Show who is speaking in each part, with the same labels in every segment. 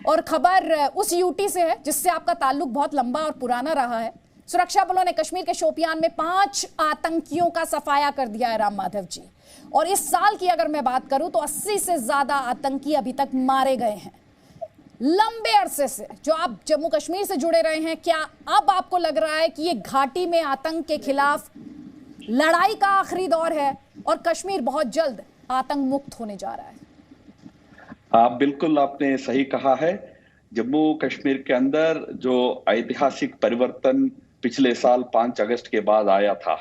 Speaker 1: और खबर उस यूटी से है जिससे आपका ताल्लुक बहुत लंबा और पुराना रहा है। सुरक्षा बलों ने कश्मीर के शोपियान में 5 आतंकियों का सफाया कर दिया है राम माधव जी। और इस साल की अगर मैं बात करूं तो 80 से ज्यादा आतंकी अभी तक मारे गए हैं। लंबे अरसे से जो आप जम्मू कश्मीर से जुड़े रहे हैं, क्या अब आपको लग रहा है कि ये घाटी में आतंक के खिलाफ लड़ाई का आखिरी दौर है और कश्मीर बहुत जल्द आतंक मुक्त होने जा रहा है?
Speaker 2: हाँ, बिल्कुल आपने सही कहा है। जम्मू कश्मीर के अंदर जो ऐतिहासिक परिवर्तन पिछले साल 5 अगस्त के बाद आया था,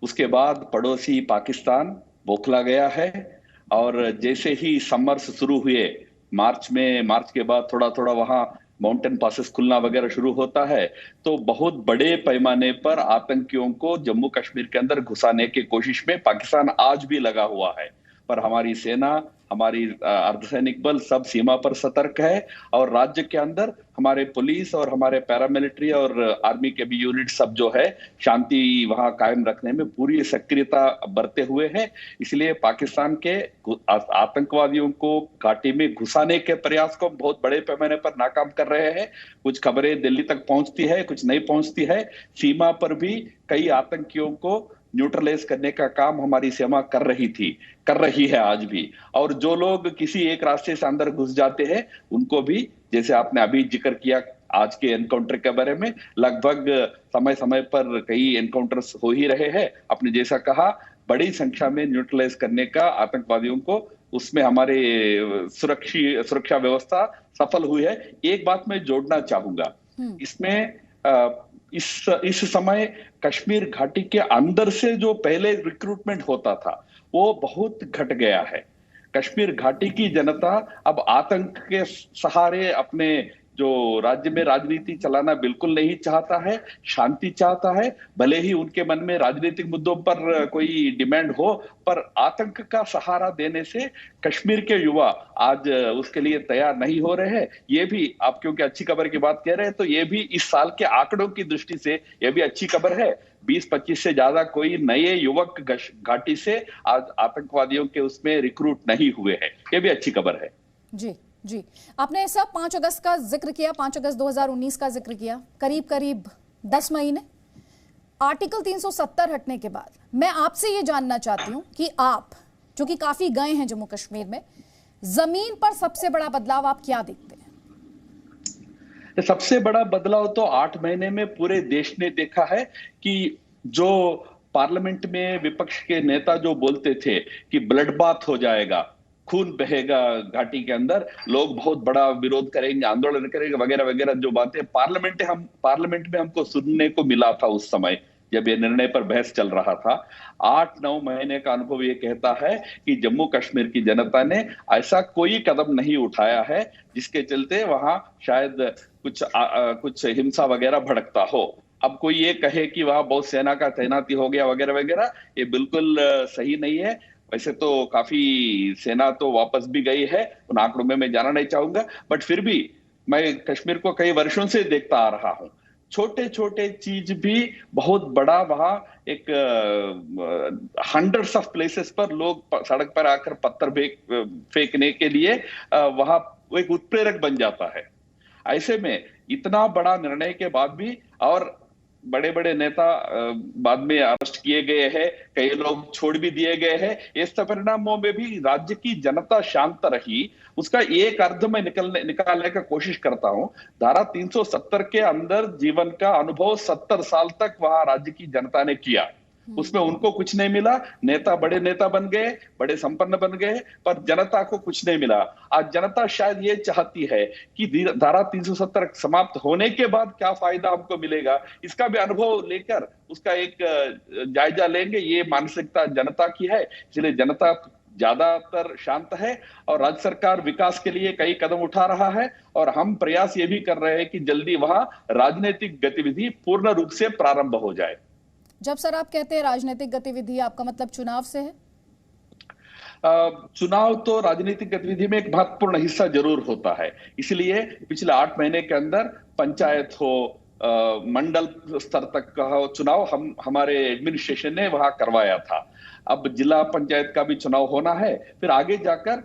Speaker 2: उसके बाद पड़ोसी पाकिस्तान बौखला गया है। और जैसे ही समर्स शुरू हुए, मार्च के बाद थोड़ा थोड़ा वहां माउंटेन पासेस खुलना वगैरह शुरू होता है, तो बहुत बड़े पैमाने पर आतंकियों को जम्मू कश्मीर के अंदर घुसाने की कोशिश में पाकिस्तान आज भी लगा हुआ है। पर हमारी सेना, हमारी अर्धसैनिक बल सब सीमा पर सतर्क है। और राज्य के अंदर हमारे पुलिस और हमारे पैरामिलिट्री और आर्मी के भी यूनिट सब जो है शांति वहां कायम रखने में पूरी सक्रियता बरते हुए हैं। इसलिए पाकिस्तान के आतंकवादियों को घाटी में घुसाने के प्रयास को बहुत बड़े पैमाने पर नाकाम कर रहे हैं। कुछ खबरें दिल्ली तक पहुंचती है, कुछ नहीं पहुंचती है। सीमा पर भी कई आतंकियों को न्यूट्रलाइज करने का काम हमारी सेना कर रही है आज भी। और जो लोग किसी एक रास्ते से अंदर घुस जाते हैं, उनको भी, जैसे आपने अभी जिक्र किया आज के एनकाउंटर के बारे में, लगभग समय समय पर कई एनकाउंटर्स हो ही रहे हैं। आपने जैसा कहा, बड़ी संख्या में न्यूट्रलाइज करने का आतंकवादियों को, उसमें हमारे सुरक्षा व्यवस्था सफल हुई है। एक बात मैं जोड़ना चाहूंगा इसमें, इस समय कश्मीर घाटी के अंदर से जो पहले रिक्रूटमेंट होता था वो बहुत घट गया है। कश्मीर घाटी की जनता अब आतंक के सहारे अपने जो राज्य में राजनीति चलाना बिल्कुल नहीं चाहता है, शांति चाहता है। भले ही उनके मन में राजनीतिक मुद्दों पर कोई डिमांड हो, पर आतंक का सहारा देने से कश्मीर के युवा आज उसके लिए तैयार नहीं हो रहे हैं। ये भी आप, क्योंकि अच्छी खबर की बात कह रहे हैं, तो ये भी इस साल के आंकड़ों की दृष्टि से ये भी अच्छी खबर है। 20-25 से ज्यादा कोई नए युवक घाटी से आज आतंकवादियों के उसमें रिक्रूट नहीं हुए हैं। ये भी अच्छी खबर है।
Speaker 1: जी जी, आपने सब 5 अगस्त का जिक्र किया, 5 अगस्त 2019 का जिक्र किया, करीब 10 महीने। आर्टिकल 370 हटने के बाद मैं आपसे ये जानना चाहती हूं कि आप, जो कि काफी गए हैं जम्मू कश्मीर में, जमीन पर सबसे बड़ा बदलाव आप क्या देखते हैं?
Speaker 2: सबसे बड़ा बदलाव तो 8 महीने में पूरे देश ने देखा है कि जो पार्लियामेंट में विपक्ष के नेता जो बोलते थे कि ब्लड बाथ हो जाएगा, खून बहेगा घाटी के अंदर, लोग बहुत बड़ा विरोध करेंगे, आंदोलन करेंगे वगैरह वगैरह, जो बातें पार्लियामेंट में हमको सुनने को मिला था उस समय जब ये निर्णय पर बहस चल रहा था। 8-9 महीने का अनुभव ये कहता है कि जम्मू कश्मीर की जनता ने ऐसा कोई कदम नहीं उठाया है जिसके चलते वहां शायद कुछ हिंसा वगैरह भड़कता हो। अब कोई ये कहे कि वहां बहुत सेना का तैनाती हो गया वगैरह वगैरह, ये बिल्कुल सही नहीं है। वैसे तो काफी सेना तो वापस भी गई है, उन आंकड़ों में मैं जाना नहीं चाहूंगा, बट फिर भी मैं कश्मीर को कई वर्षों से देखता आ रहा हूं। छोटे छोटे चीज भी बहुत बड़ा, वहां एक हंड्रेड्स ऑफ प्लेसेस पर लोग सड़क पर आकर पत्थर फेंकने के लिए वहां एक उत्प्रेरक बन जाता है। ऐसे में इतना बड़ा निर्णय के बाद भी, और बड़े बड़े नेता बाद में अरेस्ट किए गए हैं, कई लोग छोड़ भी दिए गए हैं, इस परिणामों में भी राज्य की जनता शांत रही। उसका एक अर्थ में निकालने का कोशिश करता हूं। धारा 370 के अंदर जीवन का अनुभव 70 साल तक वहां राज्य की जनता ने किया, उसमें उनको कुछ नहीं मिला। बड़े नेता बन गए, बड़े संपन्न बन गए, पर जनता को कुछ नहीं मिला। आज जनता शायद ये चाहती है कि धारा 370 समाप्त होने के बाद क्या फायदा हमको मिलेगा, इसका भी अनुभव लेकर उसका एक जायजा लेंगे। ये मानसिकता जनता की है, इसलिए जनता ज्यादातर शांत है और राज्य सरकार विकास के लिए कई कदम उठा रहा है। और हम प्रयास ये भी कर रहे हैं कि जल्दी वहां राजनीतिक गतिविधि पूर्ण रूप से प्रारंभ हो जाए।
Speaker 1: जब सर आप कहते हैं राजनीतिक गतिविधि, आपका मतलब चुनाव से है?
Speaker 2: चुनाव तो राजनीतिक गतिविधि में एक महत्वपूर्ण हिस्सा जरूर होता है। इसलिए पिछले 8 महीने के अंदर पंचायत हो, मंडल स्तर तक का हो चुनाव, हमारे एडमिनिस्ट्रेशन ने वहां करवाया था। अब जिला पंचायत का भी चुनाव होना है, फिर आगे जाकर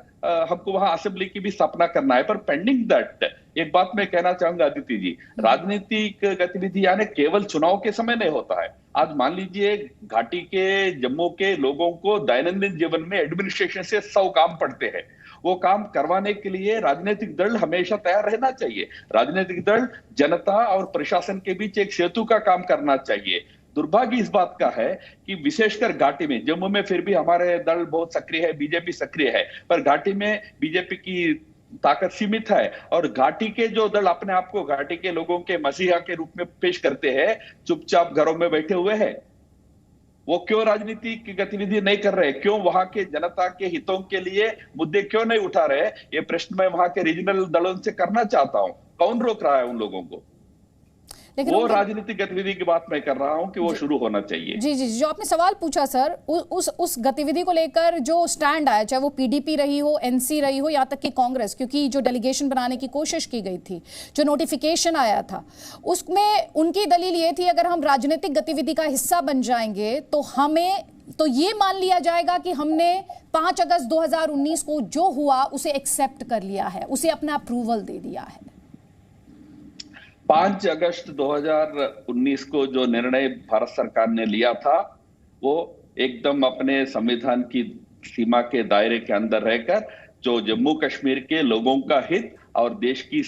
Speaker 2: हमको वहां असेंबली की भी स्थापना करना है। पर पेंडिंग दैट एक बात मैं कहना चाहूंगा अदिति जी, राजनीतिक गतिविधि यानी केवल चुनाव के समय नहीं होता है। आज मान लीजिए घाटी के, जम्मू के लोगों को दैनंदिन जीवन में एडमिनिस्ट्रेशन से 100 काम पड़ते हैं। वो काम करवाने के लिए राजनीतिक दल हमेशा तैयार रहना चाहिए। राजनीतिक दल जनता और प्रशासन के बीच एक सेतु का काम करना चाहिए। दुर्भाग्य इस बात का है कि विशेषकर घाटी में, जम्मू में फिर भी हमारे दल बहुत सक्रिय है, बीजेपी सक्रिय है, पर घाटी में बीजेपी की ताकत सीमित है। और घाटी के जो दल अपने आप को घाटी के लोगों के मसीहा के रूप में पेश करते हैं, चुपचाप घरों में बैठे हुए हैं। वो क्यों राजनीतिक गतिविधि नहीं कर रहे? क्यों वहां के जनता के हितों के लिए मुद्दे क्यों नहीं उठा रहे? ये प्रश्न मैं वहां के रीजनल दलों से करना चाहता हूं। कौन रोक रहा है उन लोगों को?
Speaker 1: लेकिन
Speaker 2: वो राजनीतिक गतिविधि की बात मैं कर रहा हूं कि वो शुरू होना चाहिए।
Speaker 1: जी जी, जो आपने सवाल पूछा सर, उस गतिविधि को लेकर जो स्टैंड आया, चाहे वो पीडीपी रही हो, एनसी रही हो, यहाँ तक कि कांग्रेस, क्योंकि जो डेलीगेशन बनाने की कोशिश की गई थी, जो नोटिफिकेशन आया था, उसमें उनकी दलील ये थी अगर हम राजनीतिक गतिविधि का हिस्सा बन जाएंगे तो हमें तो ये मान लिया जाएगा कि हमने 5 अगस्त 2019 को जो हुआ उसे एक्सेप्ट कर लिया है, उसे अपना अप्रूवल दे दिया है।
Speaker 2: 5 अगस्त 2019 को जो निर्णय भारत सरकार ने लिया था, वो एकदम अपने संविधान की सीमा के दायरे के अंदर रहकर जो जम्मू कश्मीर के लोगों का हित और देश की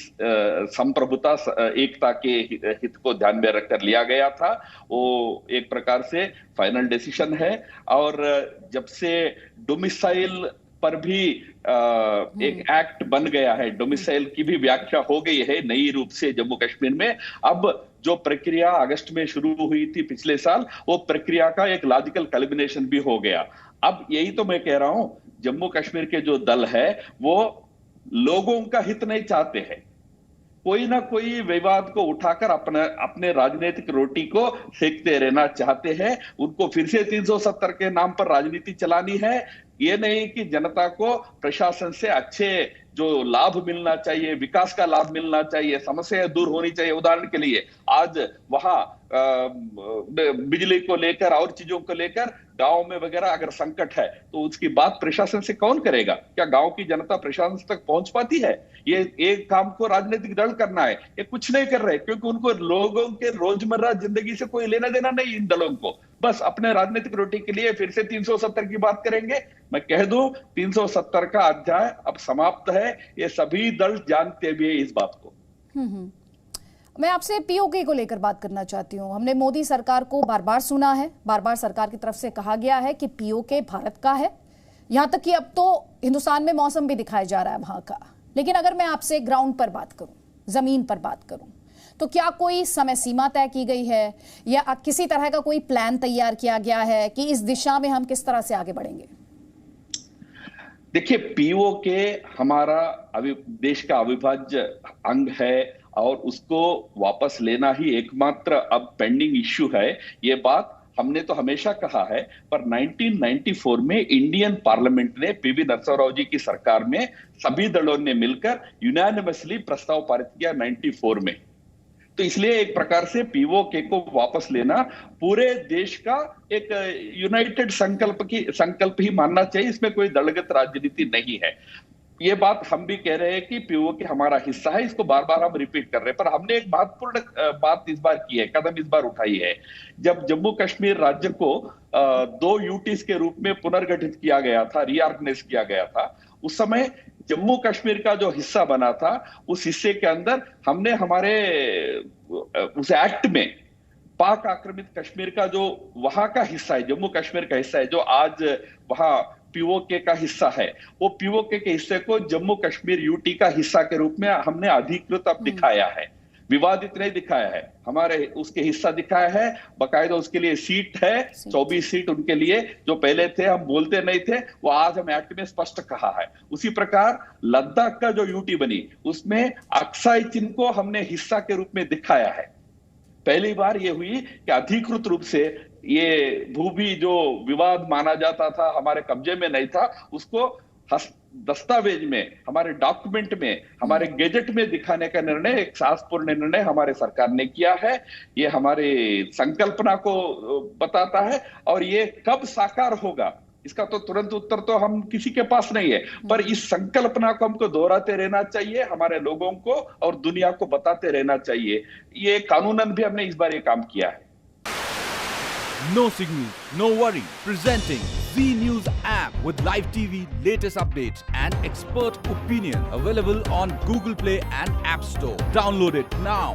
Speaker 2: संप्रभुता, एकता के हित को ध्यान में रखकर लिया गया था। वो एक प्रकार से फाइनल डिसीजन है। और जब से डोमिसाइल पर भी एक एक्ट बन गया है, डोमिसाइल की भी व्याख्या हो गई है नई रूप से जम्मू कश्मीर में। अब जो प्रक्रिया अगस्त में शुरू हुई थी पिछले साल, वो प्रक्रिया का एक लॉजिकल कल्मिनेशन भी हो गया। अब यही तो मैं कह रहा हूं, जम्मू कश्मीर के जो दल है वो लोगों का हित नहीं चाहते हैं। कोई ना कोई विवाद को उठाकर अपने राजनीतिक रोटी को सेकते रहना चाहते हैं। उनको फिर से 370 के नाम पर राजनीति चलानी है। ये नहीं कि जनता को प्रशासन से अच्छे जो लाभ मिलना चाहिए, विकास का लाभ मिलना चाहिए, समस्याएं दूर होनी चाहिए। उदाहरण के लिए आज वहां बिजली को लेकर और चीजों को लेकर गांव में वगैरह अगर संकट है तो उसकी बात प्रशासन से कौन करेगा? क्या गांव की जनता प्रशासन तक पहुंच पाती है? ये एक काम को राजनीतिक दल करना है, ये कुछ नहीं कर रहे, क्योंकि उनको लोगों के रोजमर्रा जिंदगी से कोई लेना देना नहीं। इन दलों को बस अपने राजनीतिक रोटी के लिए फिर से 370 की बात करेंगे। मैं कह दूं, 370 का अध्याय अब समाप्त है। ये सभी दल जानते भी इस बात को।
Speaker 1: मैं आपसे पीओके को लेकर बात करना चाहती हूँ। हमने मोदी सरकार को बार बार सुना है, बार बार सरकार की तरफ से कहा गया है कि पीओके भारत का है। यहाँ तक कि अब तो हिंदुस्तान में मौसम भी दिखाया जा रहा है वहां का। लेकिन अगर मैं आपसे ग्राउंड पर बात करूं, जमीन पर बात करूं, तो क्या कोई समय सीमा तय की गई है या किसी तरह का कोई प्लान तैयार किया गया है कि इस दिशा में हम किस तरह से आगे बढ़ेंगे?
Speaker 2: देखिए, पीओके हमारा देश का अविभाज्य अंग है और उसको वापस लेना ही एकमात्र अब पेंडिंग इश्यू है। ये बात हमने तो हमेशा कहा है, पर 1994 में इंडियन पार्लियामेंट ने पीवी नरसिम्हा राव जी की सरकार में सभी दलों ने मिलकर यूनानिमसली प्रस्ताव पारित किया 94 में। तो इसलिए एक प्रकार से पीओके को वापस लेना पूरे देश का एक यूनाइटेड संकल्प ही मानना चाहिए। इसमें कोई दलगत राजनीति नहीं है। ये बात हम भी कह रहे हैं कि पीओके हमारा हिस्सा है, इसको बार बार हम रिपीट कर रहे हैं। पर हमने एक महत्वपूर्ण बात इस बार की है, कदम इस बार उठाई है। जब जम्मू कश्मीर राज्य को 2 यूटीज के रूप में पुनर्गठित किया गया था, रीऑर्गेनाइज किया गया था, उस समय जम्मू कश्मीर का जो हिस्सा बना था, उस हिस्से के अंदर हमने हमारे उस एक्ट में पाक आक्रामित कश्मीर का जो वहां का हिस्सा है, जम्मू कश्मीर का हिस्सा है, जो आज वहां पीओके का हिस्सा है, वो पीओके के हिस्से को जम्मू कश्मीर यूटी का हिस्सा के रूप में हमने अधिकृत अब दिखाया है। विवादित नहीं दिखाया है, हमारे उसके हिस्सा दिखाया है। बाकायदा उसके लिए सीट है, 24 सीट उनके लिए, जो पहले थे हम बोलते नहीं थे, वो आज हम एक्ट में स्पष्ट कहा है। उसी प्रकार लद्दाख का जो यूटी बनी, उसमें अक्साई चिन्ह को हमने हिस्सा के रूप में दिखाया है। पहली बार ये हुई कि अधिकृत रूप से ये भूमि जो विवाद माना जाता था, हमारे कब्जे में नहीं था, उसको दस्तावेज में, हमारे डॉक्यूमेंट में, हमारे गेजेट में दिखाने का निर्णय, एक साहसपूर्ण निर्णय हमारे सरकार ने किया है। ये हमारे संकल्पना को बताता है। और ये कब साकार होगा इसका तो तुरंत उत्तर तो हम किसी के पास नहीं है, पर इस संकल्पना को हमको दोहराते रहना चाहिए, हमारे लोगों को और दुनिया को बताते रहना चाहिए। ये कानूनन भी हमने इस बार ये काम किया है।
Speaker 3: No signal, no worry. Presenting Z News app with live TV, latest updates and expert opinion. Available on Google Play and App Store. Download it now.